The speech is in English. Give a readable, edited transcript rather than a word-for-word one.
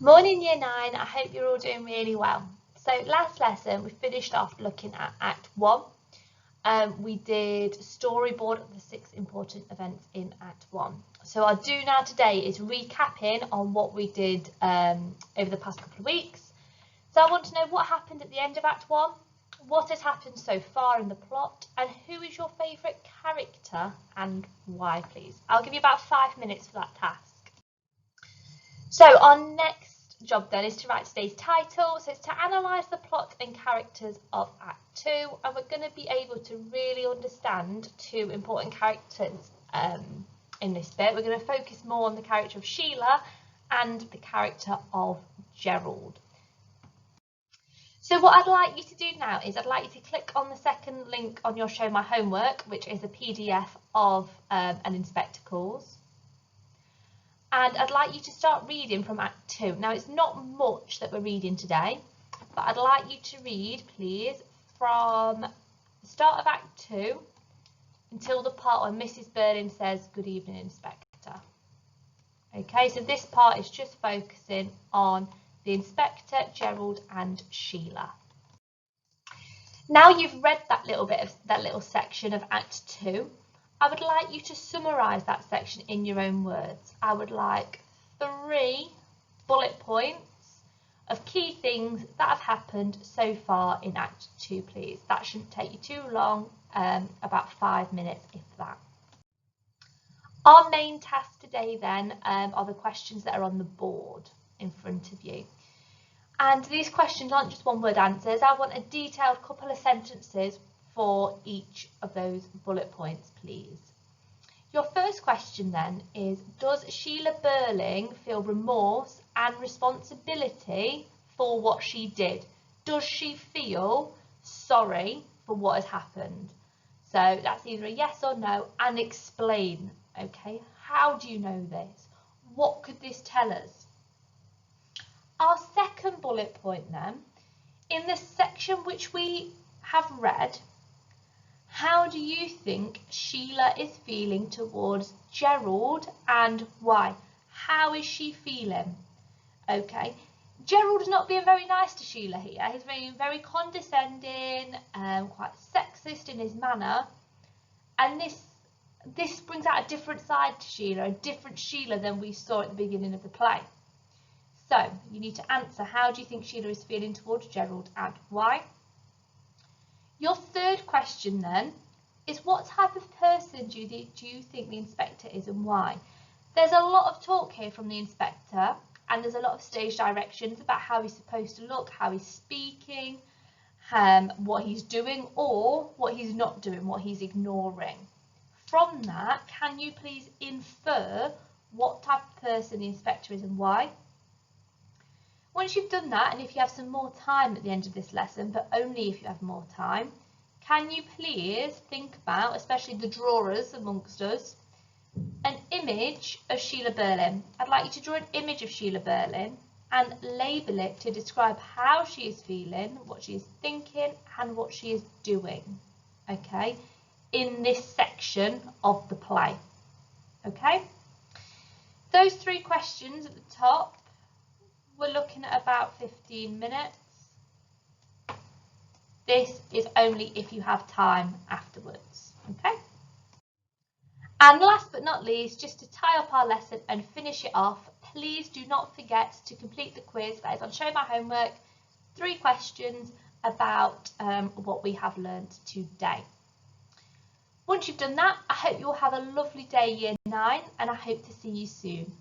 Morning Year 9, I hope you're all doing really well. So last lesson we finished off looking at Act 1. We did storyboard of the 6 important events in Act 1. So what I'll do now today is recapping on what we did over the past couple of weeks. So I want to know what happened at the end of Act 1, what has happened so far in the plot, and who is your favourite character and why, please. I'll give you about 5 minutes for that task. So our next job then is to write today's title. So it's to analyse the plot and characters of Act 2, and we're going to be able to really understand 2 important characters in this bit. We're going to focus more on the character of Sheila and the character of Gerald. So what I'd like you to do now is I'd like you to click on the second link on your Show My Homework, which is a PDF of an Inspector Calls. And I'd like you to start reading from Act 2. Now, it's not much that we're reading today, but I'd like you to read, please, from the start of Act 2 until the part where Mrs. Berlin says, "Good evening, Inspector." Okay, so this part is just focusing on the Inspector, Gerald and Sheila. Now you've read that little section of Act 2, I would like you to summarise that section in your own words. I would like 3 bullet points of key things that have happened so far in Act 2, please. That shouldn't take you too long, about 5 minutes, if that. Our main task today then are the questions that are on the board in front of you. And these questions aren't just one-word answers. I want a detailed couple of sentences for each of those bullet points, please. Your first question then is, does Sheila Burling feel remorse and responsibility for what she did? Does she feel sorry for what has happened? So that's either a yes or no, and explain, okay? How do you know this? What could this tell us? Our second bullet point then, in the section which we have read, how do you think Sheila is feeling towards Gerald and why? How is she feeling? Okay, Gerald's not being very nice to Sheila here. He's being very condescending, quite sexist in his manner, and this brings out a different side to Sheila, a different Sheila than we saw at the beginning of the play. So you need to answer, how do you think Sheila is feeling towards Gerald and why? Your third question then is, what type of person do you think the Inspector is and why? There's a lot of talk here from the Inspector, and there's a lot of stage directions about how he's supposed to look, how he's speaking, what he's doing or what he's not doing, what he's ignoring. From that, can you please infer what type of person the Inspector is and why? Once you've done that, and if you have some more time at the end of this lesson, but only if you have more time, can you please think about, especially the drawers amongst us, an image of Sheila Burling? I'd like you to draw an image of Sheila Burling and label it to describe how she is feeling, what she is thinking and what she is doing, okay, in this section of the play, okay? Those 3 questions at the top, we're looking at about 15 minutes. This is only if you have time afterwards, okay? And last but not least, just to tie up our lesson and finish it off, please do not forget to complete the quiz that is on Show My Homework. 3 questions about what we have learnt today. Once you've done that, I hope you'll have a lovely day, Year 9, and I hope to see you soon.